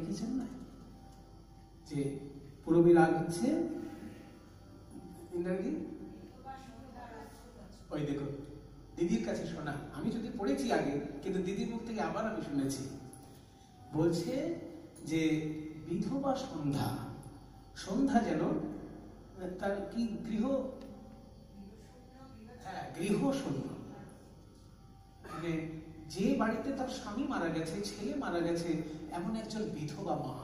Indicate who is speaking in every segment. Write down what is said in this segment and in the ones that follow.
Speaker 1: লিখেছেন না যে পূরবী রাগ হচ্ছে ইন্দ্রাণী, ওই দেখো দিদির কাছে শোনা, আমি যদি পড়েছি আগে কিন্তু দিদির মুখ থেকে আবার আমি শুনেছি, বলছে যে বিধবা সন্ধ্যা, সন্ধ্যা যেন তার কি গৃহ, হ্যাঁ গৃহ শূন্য, মানে যে বাড়িতে তার স্বামী মারা গেছে, ছেলে মারা গেছে, এমন একজন বিধবা মা,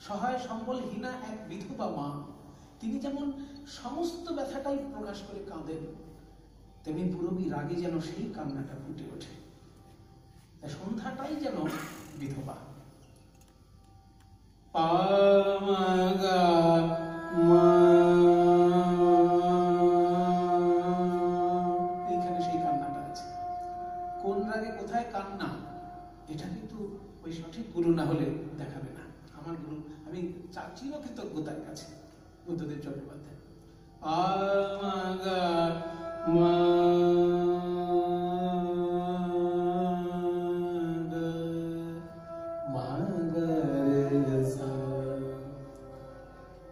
Speaker 1: সহায় সম্বলহীনা এক বিধবা মা, তিনি যেমন সমস্ত ব্যথাটাই প্রকাশ করে কাঁদেন, তেমনি পূরবী রাগে যেন সেই কান্নাটা ফুটে ওঠে। সন্ধ্যাটাই যেন বিধবা। এইখানে সেই কান্নাটা আছে। কোন রাগে কোথায় কান্না এটা কিন্তু ওই সঠিক গুরু না হলে দেখাবে না। আমার গুরু, আমি চিরকৃতজ্ঞতার কাছে বুদ্ধদেব চট্টোপাধ্যায়।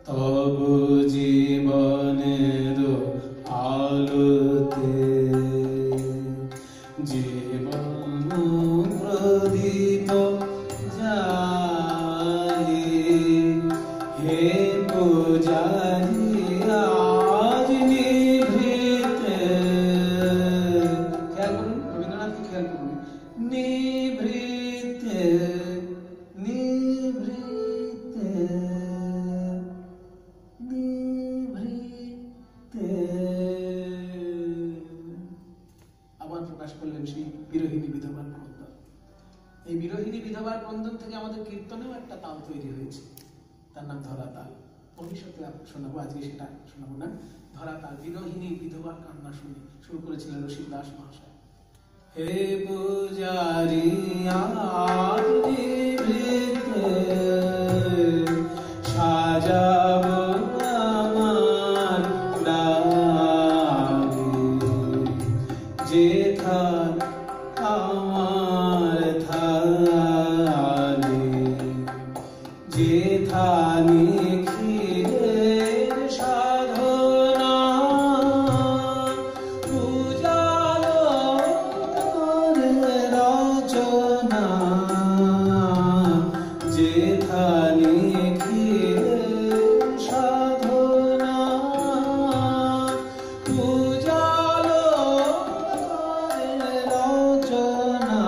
Speaker 1: তব জীবনের আলোতে জীবন প্রদীপ জালি, হে পূজারি আজ নিভৃতে, খেয়াল করুন রবীন্দ্রনাথকে, খেয়াল করুন, নিভৃতে নিভৃতে নিভৃতে, আবার প্রকাশ করলেন সেই বিরোহিনী বিধবার ক্রন্দন। এই বিরোহিনী বিধবার ক্রন্দন থেকে আমাদের কীর্তনেও একটা তাল তৈরি হয়েছে, তার নাম ধরাতাল। ভবিষ্যতে শোনাবো, আজকে সেটা শোনাবো না। ধরাতাল, বিরোহিনী বিধবার কান্না শুরু করেছিলেন রসিক দাস মহাশয়। হে পূজারি আজ নিভৃতে সাজাবো আমার ডালি, যেথায় আমার থালি, যেথানি ক্ষীরের সাধনা, পূজালো রচনা, যেথানি ক্ষীরের সাধনা, পূজালো রচনা,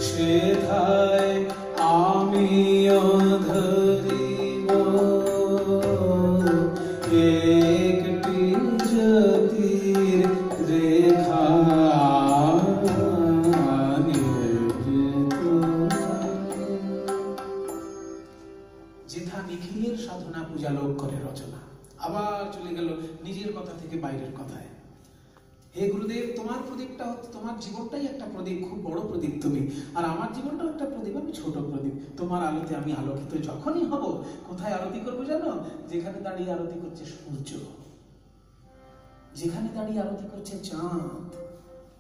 Speaker 1: সেথায় আমিও ধরিব একটি জ্যোতির রেখা, যেথা নিখিলের সাধনা পূজা লোক করে রচনা। আবার চলে গেল নিজের কথা থেকে বাইরের কথায়। হে গুরুদেব, তোমার প্রদীপটা, তোমার জীবনটাই একটা প্রদীপ, খুব বড় প্রদীপ তুমি, আর আমার জীবনটাও একটা প্রদীপ, আমি ছোট প্রদীপ। তোমার আলোতে আমি আলোকিত যখনই হব, কোথায় আরতি করবো জানো? যেখানে দাঁড়িয়ে আরতি করছে সূর্য, যেখানে দাঁড়িয়ে আরতি করছে চাঁদ,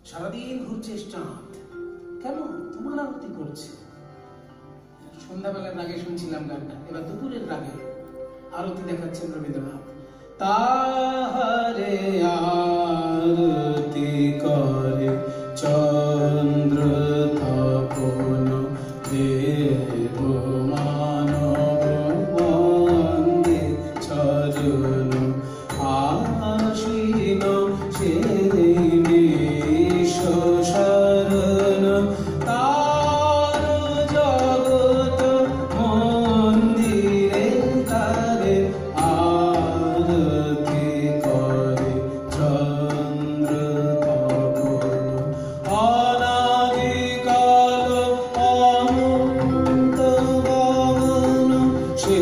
Speaker 1: সারাদিন ঘুরছে চাঁদ, কেন? তোমার আরতি করছে। সন্ধ্যাবেলার রাগে শুনছিলাম গানটা, এবার দুপুরের রাগে আরতি দেখাচ্ছেন রবীন্দ্রনাথ। তাহারে আরতি করে চন্দ্র তপন দেব মানব বন্দে চরণ, আশীন সেদিনে শরণ, তার জগৎ মন্দিরে তারে আরতি করে চন্দ্র তপন, অনাদিকাল অনন্ত গগন, সে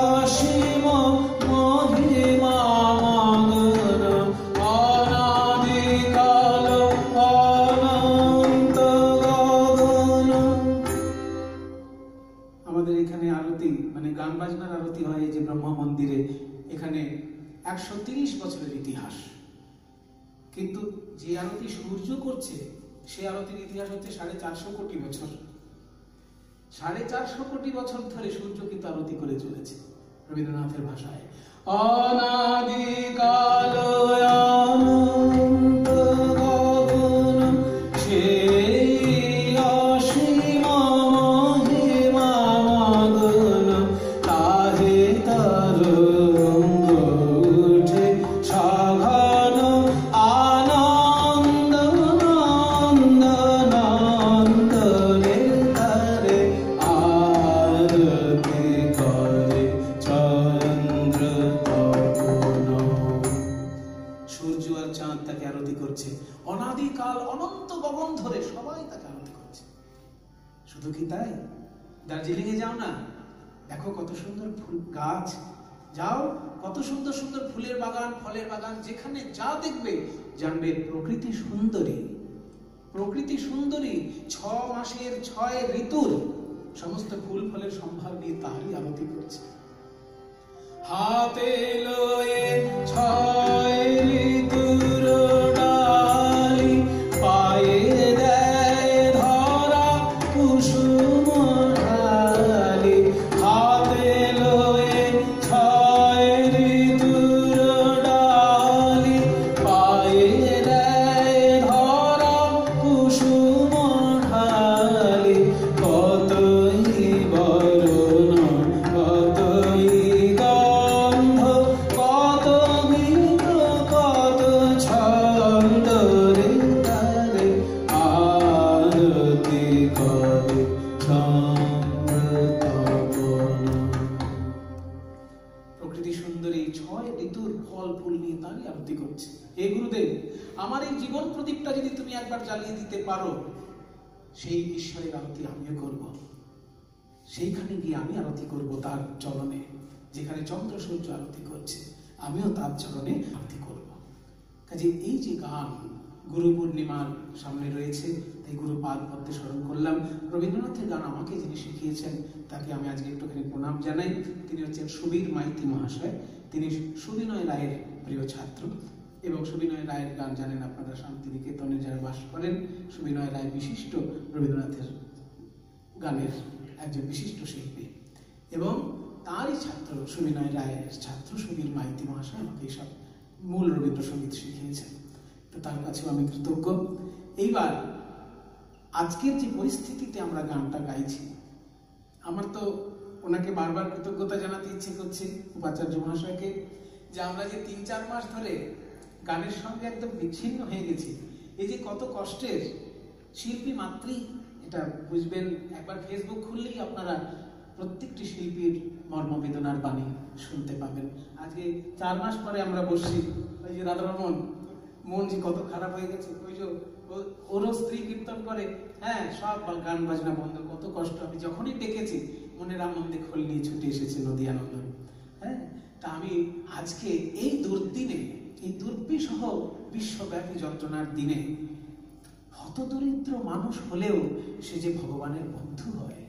Speaker 1: অসীম মহিমা মগন, অনাদিকাল অনন্ত গগন। আমাদের এখানে আরতি, মানে গান বাজনার আরতি হয় এই যে ব্রহ্ম মন্দিরে, এখানে 130 বছরের ইতিহাস, কিন্তু যে আরতি সূর্য করছে সে আরতির ইতিহাস হচ্ছে 450 কোটি বছর। 450 কোটি বছর ধরে সূর্য কিন্তু আরতি করে চলেছে। রবীন্দ্রনাথের ভাষায় অনাদিকাল অনন্ত গগন সেই অসীম মহিমা মগন তাহে তরঙ্গ উঠে সঘন আনন্দ নন্দ নন্দ রে তারে আরতি করে চন্দ্র তপন। সূর্য আর চাঁদ তাকে আরতি করছে, অনাদিকাল অনন্ত গগন ধরে সবাই তাকে আরতি করছে। শুধু কি তাই? দার্জিলিং এ যাও না, দেখো কত সুন্দর ফুল গাছ, যাও কত সুন্দর সুন্দর ফুলের বাগান, ফলের বাগান, যেখানে যা দেখবে জানবে প্রকৃতি সুন্দরী। প্রকৃতি সুন্দরী, 6 মাসের 6 ঋতুর সমস্ত ফুল ফলের সম্ভার নিয়ে তারই আরতি করছে। হাতে লয়ে 6 ঋতুর ডালি, পায়ে দেয় ধরা কুসুম ঢালি। হাতে লয়ে 6 ঋতুর ডালি, পায়ে দেয় ধরা কুসুম ঢালি। কতই বরণ কতই গন্ধ, কত গীত কত ছন্দ রে তারে আরতি করে চন্দ্র তপন। প্রকৃতি সুন্দরী 6 ঋতুর ফল ফুল নিয়ে তারই আরতি করছে। হে গুরুদেব, আমার এই জীবন প্রদীপটা যদি তুমি একবার জ্বালিয়ে দিতে পারো, সেই ঈশ্বরের আরতি আমিও করব। সেইখানে গিয়ে আমি আরতি করব তার চরণে, যেখানে চন্দ্র সূর্য আরতি করছে আমিও তার চরণে আরতি করব। কাজে এই যে গান গুরু পূর্ণিমার সামনে রয়েছে, তাই গুরু পাদ পদ্মে স্মরণ করলাম। রবীন্দ্রনাথের গান আমাকে যিনি শিখিয়েছেন তাকে আমি আজকে একটুখানি প্রণাম জানাই। তিনি হচ্ছেন সুবীর মাইতি মহাশয়। তিনি সুবিনয় রায়ের প্রিয় ছাত্র, এবং সুবিনয় রায়ের গান জানেন আপনারা, শান্তিনিকেতনে যারা বাস করেন। সুবিনয় রায় বিশিষ্ট রবীন্দ্রনাথের গানের একজন বিশিষ্ট শিল্পী, এবং তারই ছাত্র সুবিনয় রায়ের ছাত্র সুবীর মাইতি মহাশয় আমাকে এইসব মূল রবীন্দ্রসঙ্গীত শিখিয়েছেন। তো তার কাছেও আমি কৃতজ্ঞ। এইবার আজকের যে পরিস্থিতিতে আমরা গানটা গাইছি, আমার তো ওনাকে বারবার কৃতজ্ঞতা জানাতে ইচ্ছে করছে, উপাচার্য মহাশয়কে, যে আমরা যে 3-4 মাস ধরে গানের সঙ্গে একদম বিচ্ছিন্ন হয়ে গেছি। এই যে কত কষ্টের, শিল্পী মাত্রই এটা বুঝবেন। একবার ফেসবুক খুললেই আপনারা প্রত্যেকটি শিল্পীর মর্মবেদনার বাণী শুনতে পাবেন। আজকে 4 মাস পরে আমরা বসছি, ওই যে রাধারমন মন যে কত খারাপ হয়ে গেছে, ওই যে ওরও স্ত্রী কীর্তন করে, হ্যাঁ সব গান বাজনা বন্ধ, কত কষ্ট। আমি যখনই ডেকেছি মনের আনন্দে খোল নিয়ে ছুটে এসেছে নদী আনন্দ। হ্যাঁ, তা আমি আজকে এই দুর্দিনে, এই দুর্বিষহ বিশ্বব্যাপী যন্ত্রণার দিনে হতদরিদ্র মানুষ হলেও সে যে ভগবানের বন্ধু হয়,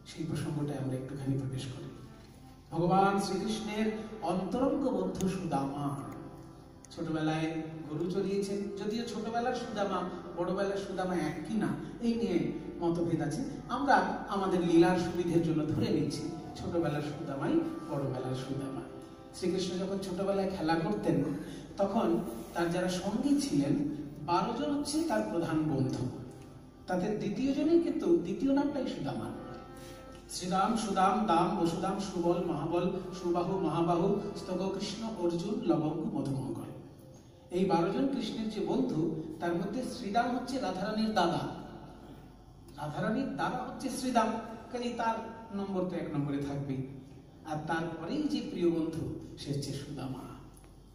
Speaker 1: সেই প্রসঙ্গটায় আমরা একটুখানি প্রবেশ করি। ভগবান শ্রীকৃষ্ণের অন্তরঙ্গ বন্ধু সুদামা ছোটবেলায় গরু চড়িয়েছেন। যদিও ছোটবেলার সুদামা বড়বেলার সুদামা এক কিনা এই নিয়ে মতভেদ আছে। আমরা আমাদের লীলার সুবিধের জন্য ধরে নিচ্ছি ছোটবেলার সুদামাই বড়বেলার সুদামা। শ্রীকৃষ্ণ যখন ছোটবেলায় খেলা করতেন, তখন তার যারা সঙ্গী ছিলেন 12 জন হচ্ছে তার প্রধান বন্ধু। তাদের দ্বিতীয় জনই কিন্তু দ্বিতীয় নামটাই সুদামা। শ্রীরাম, সুদাম, দাম, বসুদাম, সুবল, মহাবল, সুবাহু, মহাবাহু, স্তগ, কৃষ্ণ, অর্জুন, লবঙ্গ, মধুমঙ্গল। এই 12 জন কৃষ্ণের যে বন্ধু, তার মধ্যে শ্রীদাম হচ্ছে রাধারানীর দাদা। রাধারানীর দাদা হচ্ছে শ্রীদাম, কাজে তার নম্বর তো 1 নম্বরে থাকবেই। আর তারপরেই যে প্রিয় বন্ধু, সে হচ্ছে সুদামা।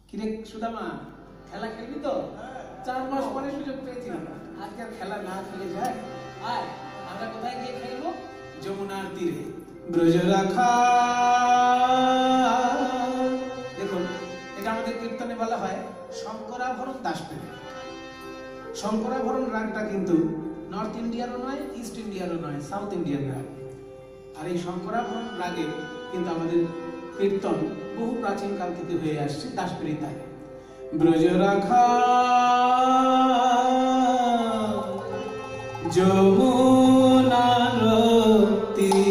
Speaker 1: কিরে সুদামা, খেলা খেলবি তো? 4 মাস পরে সুযোগ পেয়েছিলাম, আজকে আর খেলা না খেলে যায়। আয়, আমরা কোথায় গিয়ে খেলবো? যমুনার তীরে ব্রজরাখা। দেখুন, এটা আমাদের কীর্তনে বলা হয় শঙ্করাভরণ দাসপেড়ে। শঙ্করাভরণ রাগটা কিন্তু নর্থ ইন্ডিয়ারও নয়, ইস্ট ইন্ডিয়ারও নয়, সাউথ ইন্ডিয়ান রাগ। আর এই শঙ্করাভরণ রাগে কিন্তু আমাদের কীর্তন বহু প্রাচীন কাল থেকে হয়ে আসছে দাসপেড়ে তালে। ব্রজরাখা যমুনার তীরে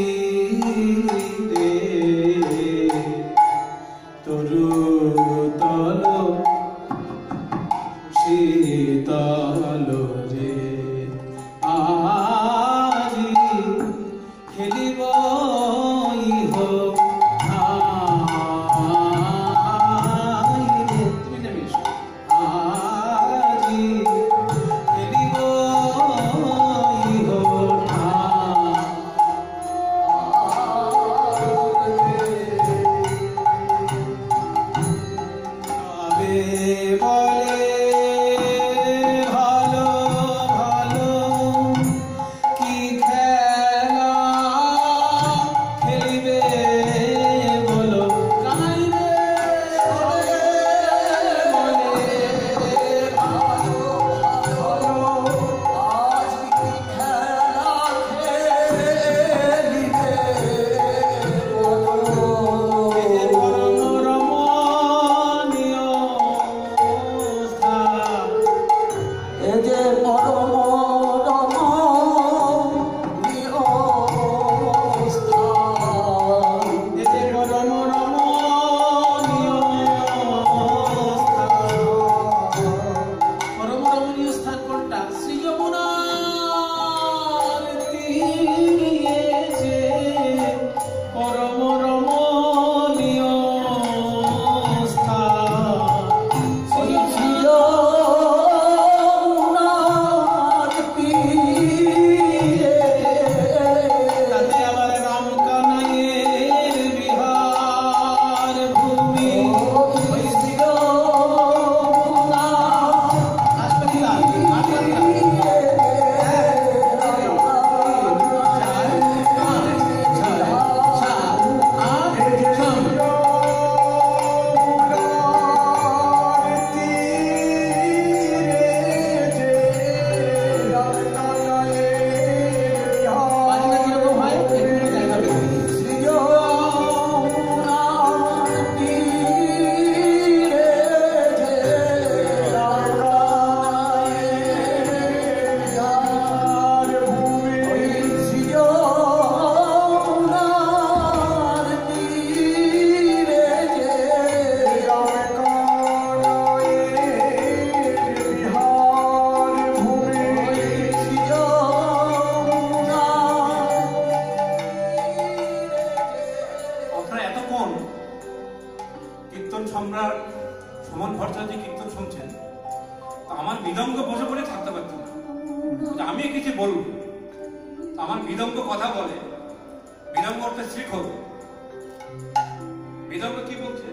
Speaker 2: মৃদঙ্গ বসে পড়ে থাকতে পারছি না। আমি কিছু বলবো, আমার মৃদঙ্গ কথা বলে, মৃদঙ্গ অর্থে শিখো। মৃদঙ্গ কি বলছে?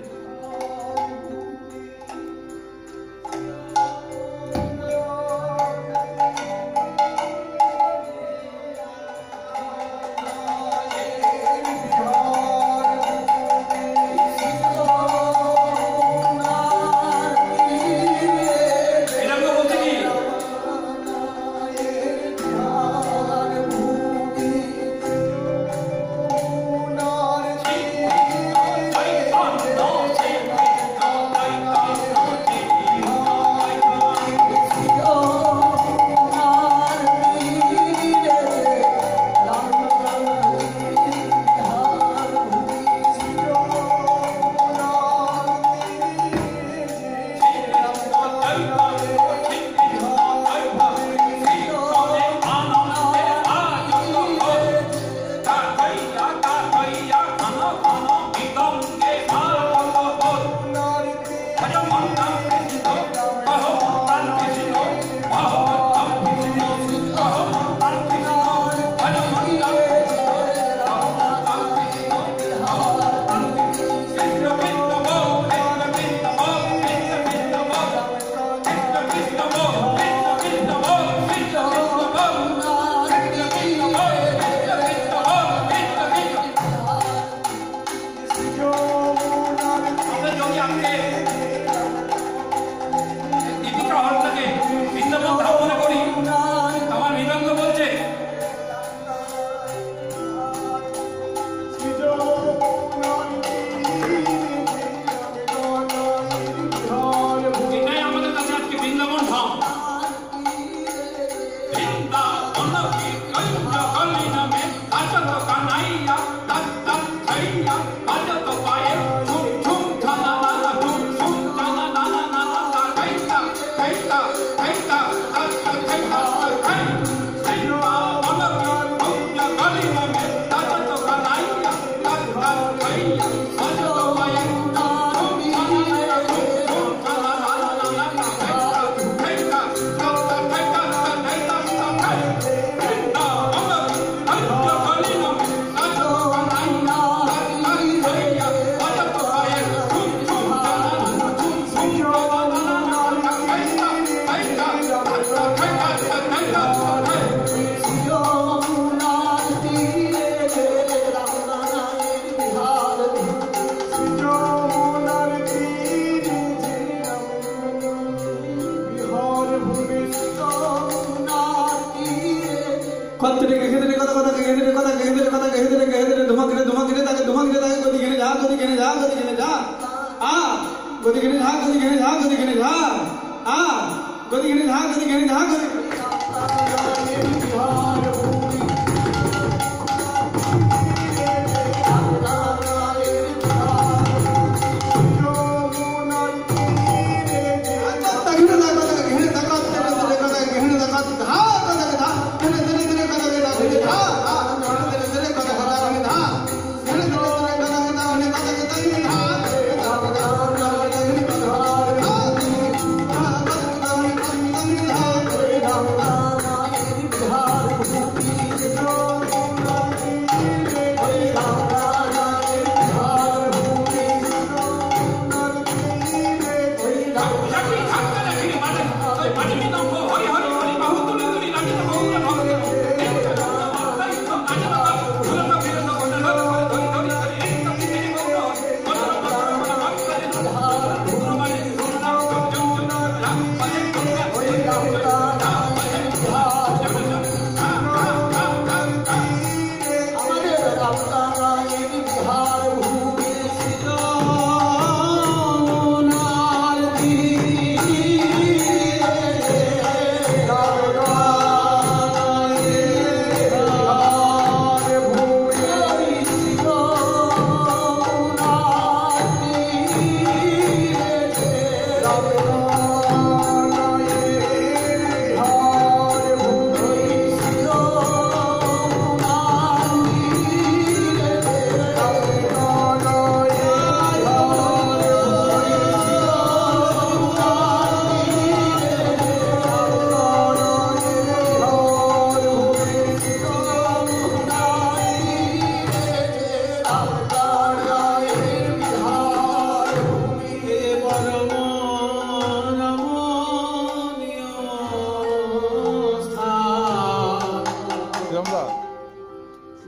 Speaker 3: Hare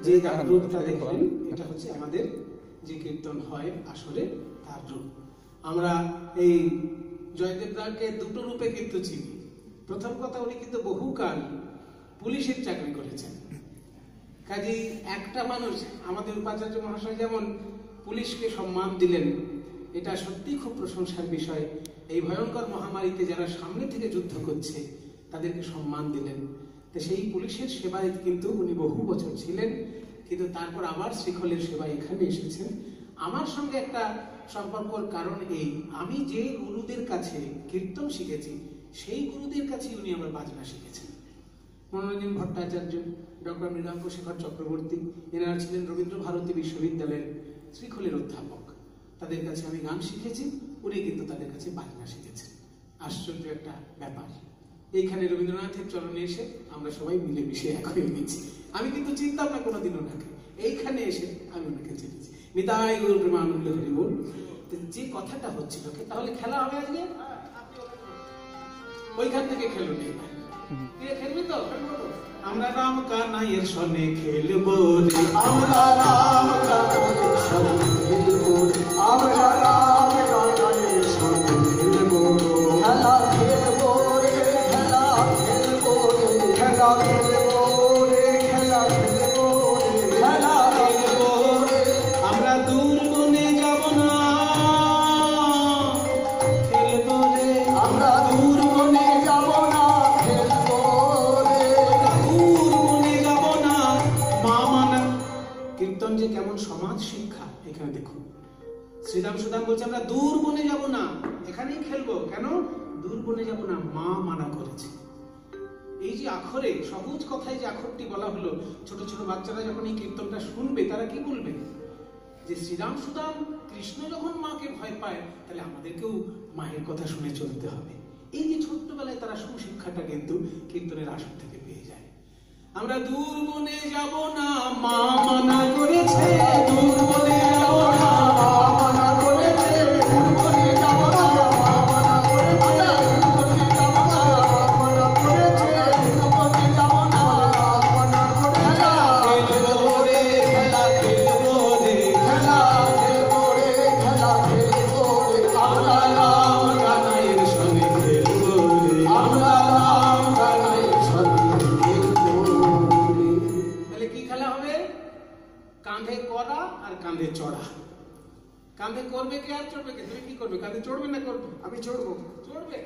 Speaker 1: যে রূপটা দেখলেন এটা হচ্ছে আমাদের যে কীর্তন হয় আসলে তার রূপ। আমরা এই জয়দেব দাকে দুটো রূপে কিন্তু চিনি। প্রথম কথা, উনি কিন্তু বহুকাল পুলিশের চাকরি করেছেন। কাজেই একটা মানুষ, আমাদের উপাচার্য মহাশয় যেমন পুলিশকে সম্মান দিলেন, এটা সত্যি খুব প্রশংসার বিষয়। এই ভয়ঙ্কর মহামারীতে যারা সামনে থেকে যুদ্ধ করছে তাদেরকে সম্মান দিলেন। তো সেই পুলিশের সেবায় কিন্তু উনি বহু বছর ছিলেন, কিন্তু তারপর আবার শ্রীখলের সেবায় এখানে এসেছেন। আমার সঙ্গে একটা সম্পর্কর কারণ এই, আমি যে গুরুদের কাছে কীর্তন শিখেছি সেই গুরুদের কাছে উনি আমার বাজনা শিখেছেন। মনোরঞ্জন ভট্টাচার্য, ডক্টর মৃগাঙ্ক শেখর চক্রবর্তী, এনারা ছিলেন রবীন্দ্র ভারতী বিশ্ববিদ্যালয়ের শ্রীখলের অধ্যাপক। তাদের কাছে আমি গান শিখেছি, উনি কিন্তু তাদের কাছে বাজনা শিখেছেন। আশ্চর্য একটা ব্যাপার। এইখানে রবীন্দ্রনাথের চরণে এসে আমরা সবাই মিলেমিশে এক হয়ে গেছি। আমি কিন্তু চিনতাম না কোনোদিন ওনাকে, এইখানে এসে আমি ওনাকে চিনেছি। নিতাই গৌর প্রেমানন্দ হরি বল। যে কথাটা হচ্ছিল, তাহলে খেলা হবে আজকে, ওইখান থেকে খেলুন। খেলবি তো? আমরা রাম কানাইয়ের সনে খেলবো রে, আমরা রাম কানাইয়ের সনে খেলবো, আমরা রাম কানাইয়ের সনে খেলবো, খেলা খেলবো রে, খেলা খেলবো রে, খেলা খেলবো রে, খেলা খেলবো রে, খেলা খেলবো রে। আমরা দূর বনে যাব না, খেলবো রে, আমরা দূর বনে যাব না, খেলবো রে, দূর বনে যাব না। মা মানা কীর্তন যে কেমন সমাজ শিক্ষা, এখানে দেখুন শ্রীরাম সুদাম বলছে আমরা দূর বনে যাব না, এখানেই খেলবো। কেন দূর বনে যাব না? মা মানা করেছে। এই যে আখরে, সহজ কথায় যে আখরটি বলা হলো, ছোট ছোট বাচ্চারা যখন এই কীর্তনটা শুনবে তারা কি বলবে? যে শ্রীরাম সুদাম কৃষ্ণ যখন মাকে ভয় পায়, তাহলে আমাদেরকেও মায়ের কথা শুনে চলতে হবে। এই যে ছোট্টবেলায় তারা সুশিক্ষাটা কিন্তু কীর্তনের আসর থেকে পেয়ে যায়। আমরা দূর বনে যাব না, মা মানা করেছে, দূর বনে যাব না, মা মানা করেছে, দূর বনে যাব না, মা মানা করেছে, দূর বনে যাব না, মা মানা করেছে, দূর বনে যাব না, মা মানা করেছে। খেলবো রে, খেলা খেলবো রে, খেলা খেলবো রে, খেলা খেলবো রে, আমরা রাম কানাইয়ের সনে খেলবো রে, আমরা রাম কানাইয়ের সনে খেলবো রে। তাহলে কি খেলা হবে? কাঁধে করা আর কাঁধে চড়া। কাঁধে করবে কে আর চড়বে কে? তুমি কি করবে? কাঁধে চড়বে না করবে? আমি চড়বো। চড়বে?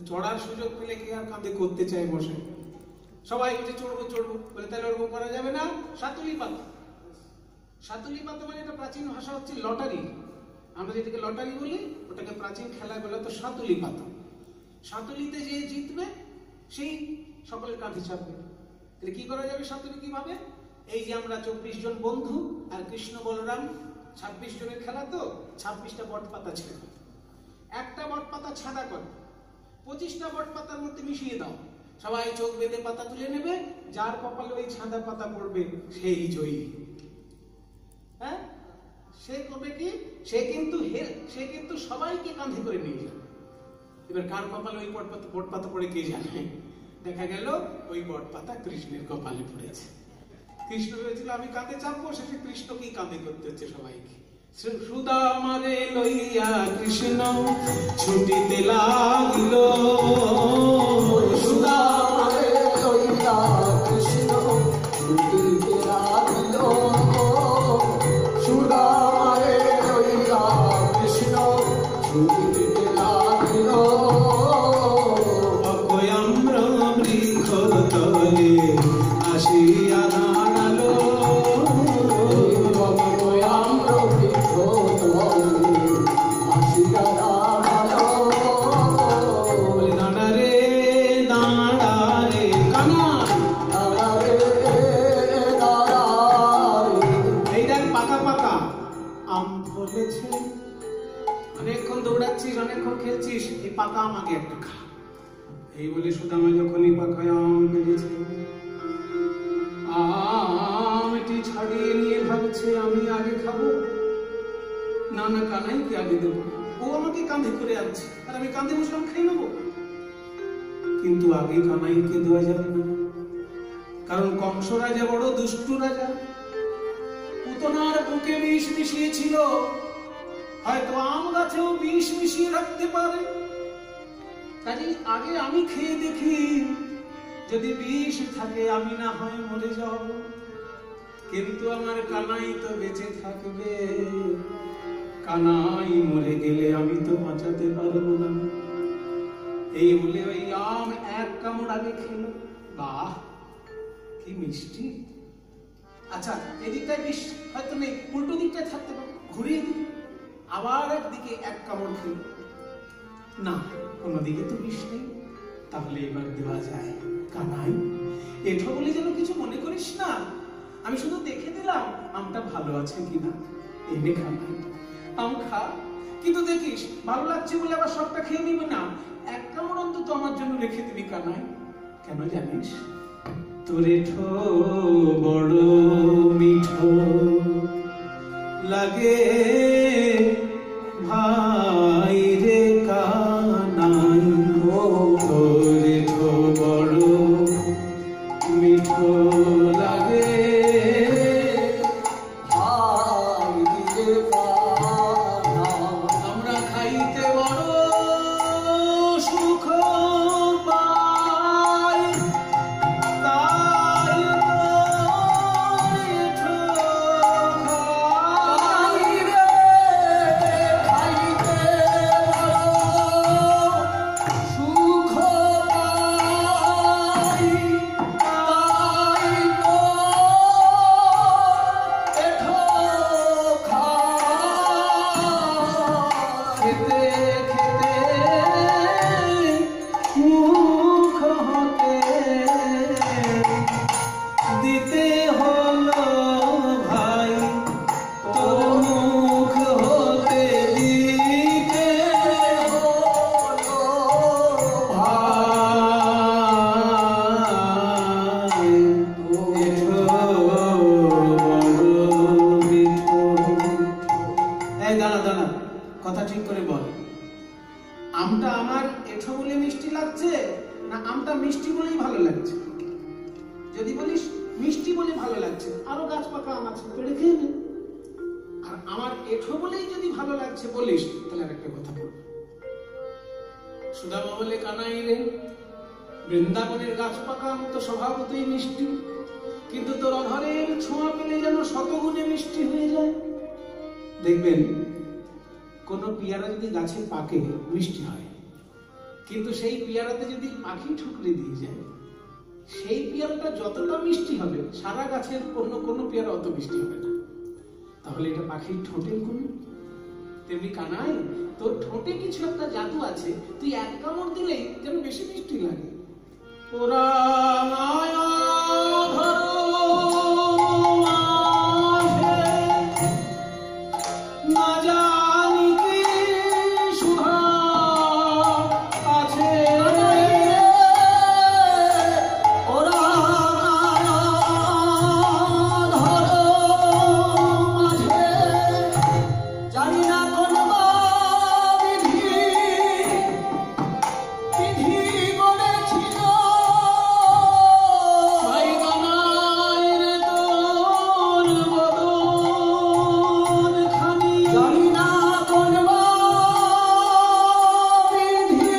Speaker 1: চড়ার সুযোগ পেলে কি আর কাঁধে করতে চাই বসে? সবাই বলছে চড়বো চড়বো, বলে তাহলে ওরকম করা যাবে না। সাতুলি পাতা, সাতুলি পাতা মানে এটা প্রাচীন ভাষা হচ্ছে লটারি। আমরা যেটাকে লটারি বলি, ওটাকে প্রাচীন খেলায় বলা তো সাতুলি পাতা। সাতুলিতে যে জিতবে সেই সকলের কাঁধে চাপবে। তাহলে কি করা যাবে? সাতুলি কিভাবে? এই যে আমরা 24 জন বন্ধু আর কৃষ্ণ বলরাম, 26 জনের খেলা তো, 26টা বট পাতা ছিল। একটা বট পাতা ছাদা করো, 25টা বট পাতার মধ্যে মিশিয়ে দাও। সবাই চোখ বেঁধে পাতা তুলে নেবে, যার কপালে ওই ছাদা পাতা পড়বে সেই জয়ী। হ্যাঁ, সে করবে কি? সে কিন্তু সবাইকে কাঁধে করে নিয়ে যাবে। এবার কার কপালে ওই বট পাতা পড়ে কে জানে? দেখা গেল ওই বট পাতা কৃষ্ণের কপালে পড়েছে। কৃষ্ণ ভেবেছিল আমি কাঁধে চাপবো, সেটা কৃষ্ণকেই কাঁধে করতে হচ্ছে সবাইকে। সুদামারে লইয়া কৃষ্ণ ছুটিতে লাগিল, সুদামারে লইয়া কৃষ্ণ ছুটিতে লাগিল, সুদামারে লইয়া কৃষ্ণ ছুটিতে লাগিল। অভয়াম্র বৃক্ষ তলে আসিয়া দাঁড়ালো, অভয়াম্র বৃক্ষ তলে আসিয়া দাঁড়ালো। বলে দাঁড়া রে দাঁড়া রে কানা, দাঁড়া রে দাঁড়া রে। এই দেখ পাতা পাতা আম ফলেছে, অনেকক্ষণ দৌড়াচ্ছিস, অনেকক্ষণ খেলছিস, এই পাতা আমাকে একটা খা। এই বলে সুদামা যখনই পাকায় আম পেয়েছে, আমটি ছাড়িয়ে নিয়ে ভাবছে আমি আগে খাবো, না না কানাইকে আগে দেবো। ও আমাকে কাঁধে করে আসছে আর আমি কাঁধে বসলাম খেয়ে নেবো, কিন্তু আগে কানাইকে দেওয়া যাবে না। কারণ কংস রাজা বড় দুষ্টু রাজা, পুতনার বুকে বিষ মিশিয়েছিল, হয়তো আম গাছেও বিষ মিশিয়ে রাখতে পারে। কাজে আগে আমি খেয়ে দেখি, যদি বিষ থাকে আমি না হয় মরে যাব, কিন্তু আমার কানাই তো বেঁচে থাকবে। কানাই মরে গেলে আমি তো বাঁচাতে পারবো না। এই বলে ওই আম এক কামড় আগে খেলো। বাহ, কি মিষ্টি। আচ্ছা, এদিকটায় বিষ হয়তো নেই, উল্টো দিকটায় থাকতে পারে, ঘুরিয়ে দিল, আবার একদিকে এক কামড় খেলো। না, কোনো দিকে তো বিষ নেই, তাহলে এবার দেওয়া যায়। কানাই, এঠো বলে যেন কিছু মনে করিস না, আমি শুধু দেখে দিলাম আমটা ভালো আছে কিনা। এনে কানাই, আম খা, কিন্তু দেখিস ভালো লাগছে বলে আবার সবটা খেয়ে নিবি না, এক কামড় অন্তত আমার জন্য রেখে দিবি কানাই। কেন জানিস? তোর এঠো বড় মিঠো লাগে ভাই রে কানাই, তোর এঠো বড় মিঠো লাগে ভাই রে কানাই। আমরা খাইতে বড় সুখ পাই, তাই এঠো খাই রে, খাইতে বড় সুখ পাই, তাই এঠো খাই। খেতে খেতে মুখ হতে দিতে হলো ভাই, তোর মুখ হতে দিতে হলো ভাই। এঠো বড় মিঠো। এই দাঁড়া দাঁড়া, কথা ঠিক করে বল, আমটা আমার এঠো বলে মিষ্টি লাগছে না আমটা মিষ্টি বলেই ভালো লাগছে? যদি বলিস মিষ্টি বলে ভালো লাগছে, আরো গাছ পাকা আম আছে, পেড়ে খেয়ে নে। আর আমার এঠো বলেই যদি ভালো লাগছে বলিস, তাহলে আরেকটা কথা বল। সুদামা বলে, কানাই রে, বৃন্দাবনের গাছ পাকা আম তো স্বভাবতই মিষ্টি, কিন্তু তোর অধরের ছোঁয়া পেলে যেন শতগুণে মিষ্টি হয়ে যায়। দেখবেন কোন পেয়ারা যদি গাছে পাকে মিষ্টি হয়, কিন্তু সেই পেয়ারাতে যদি পাখি ঠুকরে দিয়ে যায়, সেই পেয়ারাটা যতটা মিষ্টি হবে সারা গাছের অন্য কোনো পেয়ারা অত মিষ্টি হবে না। তাহলে এটা পাখির ঠোঁটের গুণ। তেমনি কানাই, তোর ঠোঁটে কিছু একটা জাদু আছে, তুই এক কামড় দিলেই যেন বেশি মিষ্টি লাগে। ওরা মায়া ধরো মাঝে, না জানি কি সুধা আছে। ওরা ধরো মাঝে, জানি না কোন বিধি বিধি করেছিল। ভাই কানাই রে, তোর বদন খানি জানি না কোন বিধি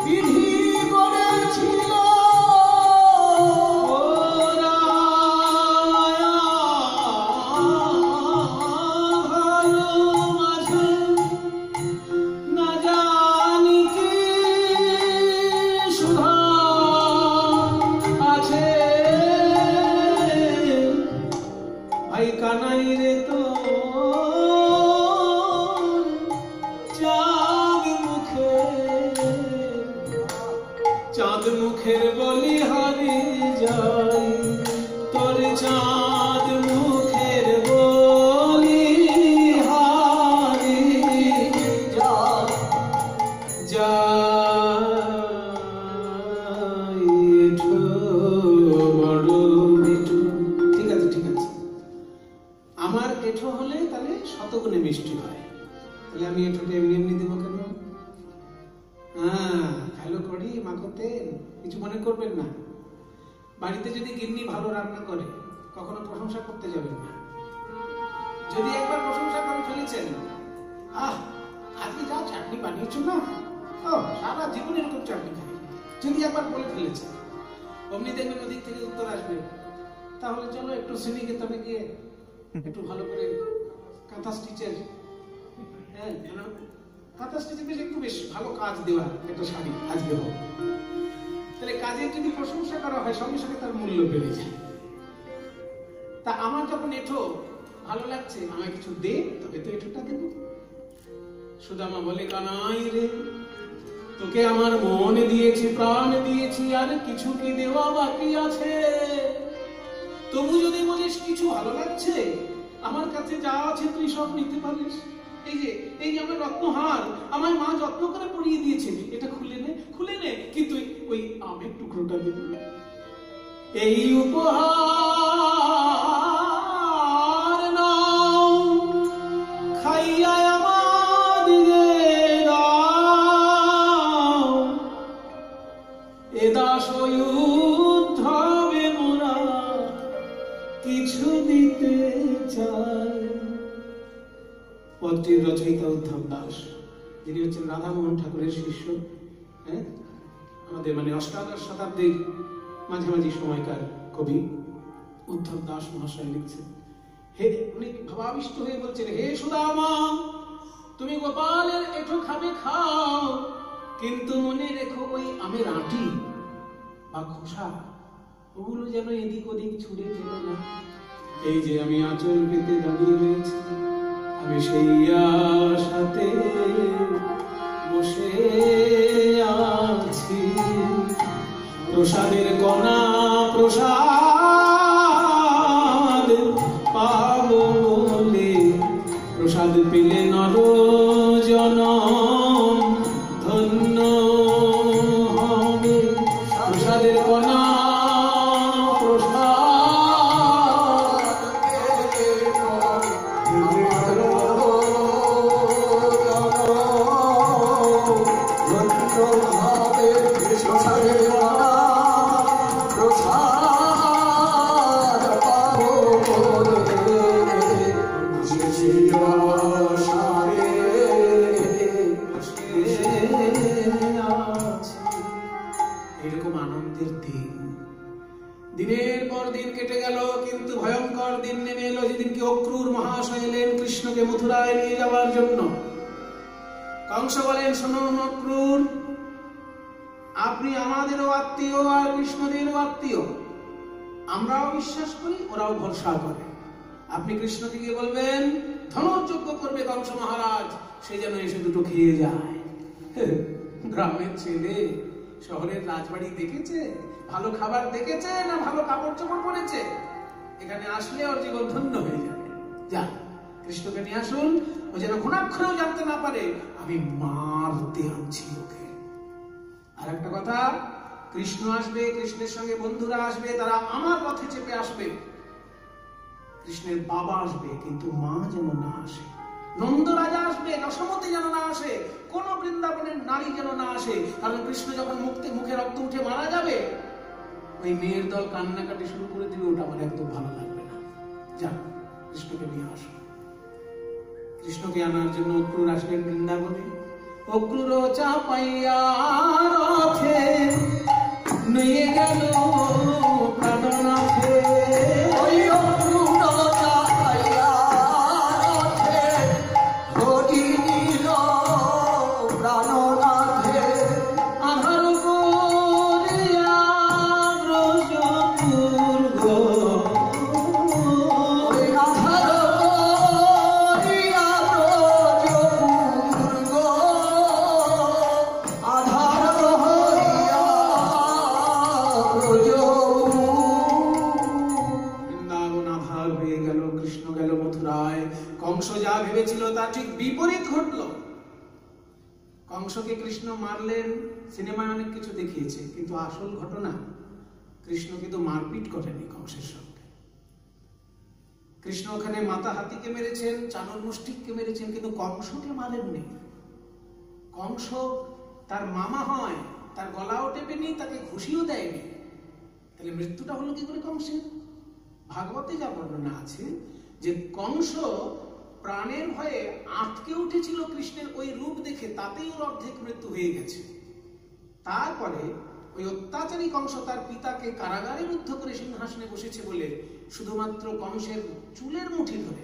Speaker 1: বিধি করেছিল। ওরা ভালো মাঝে, না জানি কি সুধা আছে। ভাই কানাই রে, তোর চাঁদ মুখের বলিহারি যাই, তোর চাঁদ মুখের বলিহারি যাই। এঠো বড় মিঠো। ঠিক আছে ঠিক আছে, আমার এঠো হলে তাহলে শতগুণে মিষ্টি হয়, তাহলে আমি এঠোটা এমনি এমনি দেবো কেন? হ্যাঁ, ভালো করি মাখতে, কিছু মনে করবেন না। বাড়িতে যদি গিন্নি ভালো রান্না করে কখনো প্রশংসা করতে যাবেন না। যদি একবার প্রশংসা করে ফেলেছেন, আজকে যা চাটনি বানিয়েছো না, সারা জীবন এরকম চাটনি খাই, যদি একবার বলে ফেলেছেন, অমনি দেখবেন ওদিক থেকে উত্তর আসবে, তাহলে চলো একটু শ্রেণীকেতনে গিয়ে একটু ভালো করে কাঁথা স্টিচের, কাঁথা স্টিচের বেশ ভালো কাজ দেওয়া একটা শাড়ি আজকে হোক। তাহলে কাজের যদি প্রশংসা করা হয় সঙ্গে সঙ্গে তার মূল্য বেড়ে যায়। তা আমার যখন এঠো ভালো লাগছে, আমায় কিছু দে, তবে তো এঠোটা দেব। সুদামা বলে, কানাই রে, তোকে আমার মন দিয়েছি, প্রাণ দিয়েছি, আর কিছু কি দেওয়া বাকি আছে? তবু যদি বলিস কিছু ভালো লাগছে, আমার কাছে যা আছে তুই সব নিতে পারিস। এই যে আমার রত্নহার, আমার মা যত্ন করে পরিয়ে দিয়েছে, এটা খুলে নে, কিন্তু ওই আমের টুকরোটা দেবে। এই উপহার নাও, খাইয়া আমাদিগে দাও, এ দাস উদ্ধবে মোরা কিছু দিতে চাই। পদটির রচয়িতা উদ্ধব দাস, যিনি হচ্ছেন রাধামোহন ঠাকুরের শিষ্য। আমাদের অষ্টাদশ শতাব্দীর মাঝামাঝি সময়কার কবি উদ্ধব দাস মহাশয় লিখছেন। উনি ভাবাবিষ্ট হয়ে বলছেন, হে সুদামা, তুমি গোপালের এঠো খাবে খাও, কিন্তু মনে রেখো ওই আমের আঁটি বা খোসা ওগুলো যেন এদিক ওদিক ছুড়ে ফেলো না। এই যে আমি আঁচল পেতে দাঁড়িয়ে রয়েছি, আমি সেই আশাতে বসে আছি। প্রসাদের কণা প্রসাদ পাবো বলে, প্রসাদ পেলে নর জনম ধন্য হবে। প্রসাদের কণা এরকম আনন্দের দিন দিনের পর দিন কেটে গেল, কিন্তু ভয়ঙ্কর দিন নেমে এলো যেদিনকে অক্রূর মহাশয় এলেন কৃষ্ণকে মথুরায় নিয়ে যাওয়ার জন্য। কংস বলেন, শোনুন অক্রূর, আপনি আমাদেরও আত্মীয় আর কৃষ্ণদেরও আত্মীয়, আমরাও বিশ্বাস করি, ওরাও ভরসা করে। আপনি কৃষ্ণকে গিয়ে বলবেন ধনযজ্ঞ করবে কংস মহারাজ, সে যেন এসে দুটো খেয়ে যায়। গ্রামের ছেলে শহরের রাজবাড়ি দেখেছে, ভালো খাবার দেখেছে না ভালো কাপড় চোপড় পরেছে? এখানে আসলে ওর জীবন ধন্য হয়ে যাবে। যা, কৃষ্ণকে নিয়ে আসুন, ও যেন ঘুণাক্ষরেও জানতে না পারে আমি মারতে আনছি ওকে। আর একটা কথা, কৃষ্ণ আসবে, কৃষ্ণের সঙ্গে বন্ধুরা আসবে, তারা আমার পথে চেপে আসবে। কৃষ্ণের বাবা আসবে, কিন্তু মা যেন না আসে। নন্দ রাজা আসবে, যশোমতি যেন না আসে, কোন বৃন্দাবনের নারী যেন না আসে। কারণ কৃষ্ণ যখন মুখে রক্ত উঠে মারা যাবে, ওই মেয়ের দল কান্নাকাটি শুরু করে দিবে, ওটা আমার একদম ভালো লাগবে না। যা, কৃষ্ণকে নিয়ে আসো। কৃষ্ণকে আনার জন্য অক্রূর আসলেন বৃন্দাবনে। অক্রূর চাপাইয়া রথে নিয়ে গেল প্রাণনাথে। ওই অক্রূর চাপাইয়া রথে ধরি নিল প্রাণনাথে। আধার করিয়া ব্রজপুর গো, ওই আধার করিয়া ব্রজপুর গো, আধার করিয়া ব্রজপুর। বৃন্দাবন আধার হয়ে গেল, কৃষ্ণ গেল মথুরায়। কংস যা ভেবেছিল তার ঠিক বিপরীত ঘটল। কংসকে কৃষ্ণ মারলেন, সিনেমায় অনেক কিছু দেখিয়েছে, কিন্তু আসল ঘটনা কৃষ্ণ কিন্তু মারপিট করেনি কংসের সঙ্গে। কৃষ্ণ ওখানে মাতা হাতিকে মেরেছেন, চানর মুষ্টিককে মেরেছেন, কিন্তু কংসকে মারেননি। কংস তার মামা হয়, তার গলাও টেপেনি, তাকে ঘুষিও দেয়নি। তাহলে মৃত্যুটা হলো কি করে কংসের? ভাগবতে যা বর্ণনা আছে যে কংস প্রাণের ভয়ে আটকে উঠেছিল কৃষ্ণের ওই রূপ দেখে, তাতেই ওর অর্ধেক মৃত্যু হয়ে গেছে। তারপরে ওই অত্যাচারী কংস তার পিতাকে কারাগারে রুদ্ধ করে সিংহাসনে বসেছে বলে শুধুমাত্র কংসের চুলের মুঠি ধরে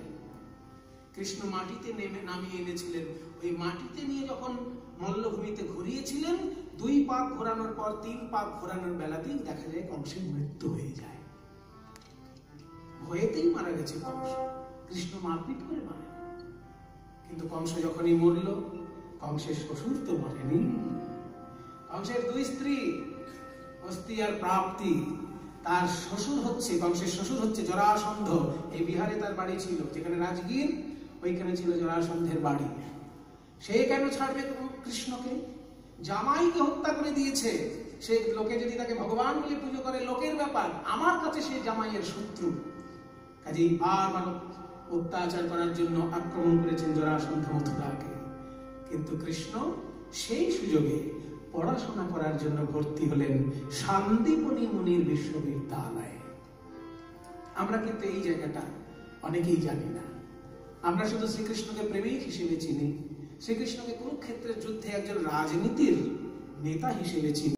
Speaker 1: কৃষ্ণ মাটিতে নামিয়ে এনেছিলেন। ওই মাটিতে নিয়ে যখন মল্লভূমিতে ঘুরিয়েছিলেন, 2 পাক ঘোরানোর পর 3 পাক ঘোরানোর বেলাতেই দেখা যায় কংসের মৃত্যু হয়ে যায়। ভয়েতেই মারা গেছে কংস, কৃষ্ণ মারপিট করে মারে। কিন্তু কংস যখনই মরল, কংসের শ্বশুর তো মরেনি। কংসের 2 স্ত্রী অস্তি আর প্রাপ্তি, তার শ্বশুর হচ্ছে, কংসের শ্বশুর হচ্ছে জরাসন্ধ। এই বিহারে তার বাড়ি ছিল, যেখানে রাজগীর ওইখানে ছিল জরাসন্ধের বাড়ি। সে কেন ছাড়বে কৃষ্ণকে? জামাইকে হত্যা করে দিয়েছে। সে লোকে যদি তাকে ভগবান বলে পুজো করে লোকের ব্যাপার, আমার কাছে সে জামাইয়ের শত্রু। কাজেই বারবার অত্যাচার করার জন্য আক্রমণ করেছেন জরাসন্ধ মথুরাকে। কিন্তু কৃষ্ণ সেই সুযোগে পড়াশোনা করার জন্য ভর্তি হলেন শান্তিপনি মুনির বিশ্ববিদ্যালয়ে। আমরা কিন্তু এই জায়গাটা অনেকেই জানি না। আমরা শুধু শ্রীকৃষ্ণকে প্রেমিক হিসেবে চিনি, শ্রীকৃষ্ণকে কুরুক্ষেত্রের যুদ্ধে একজন রাজনীতির নেতা হিসেবে চিনি।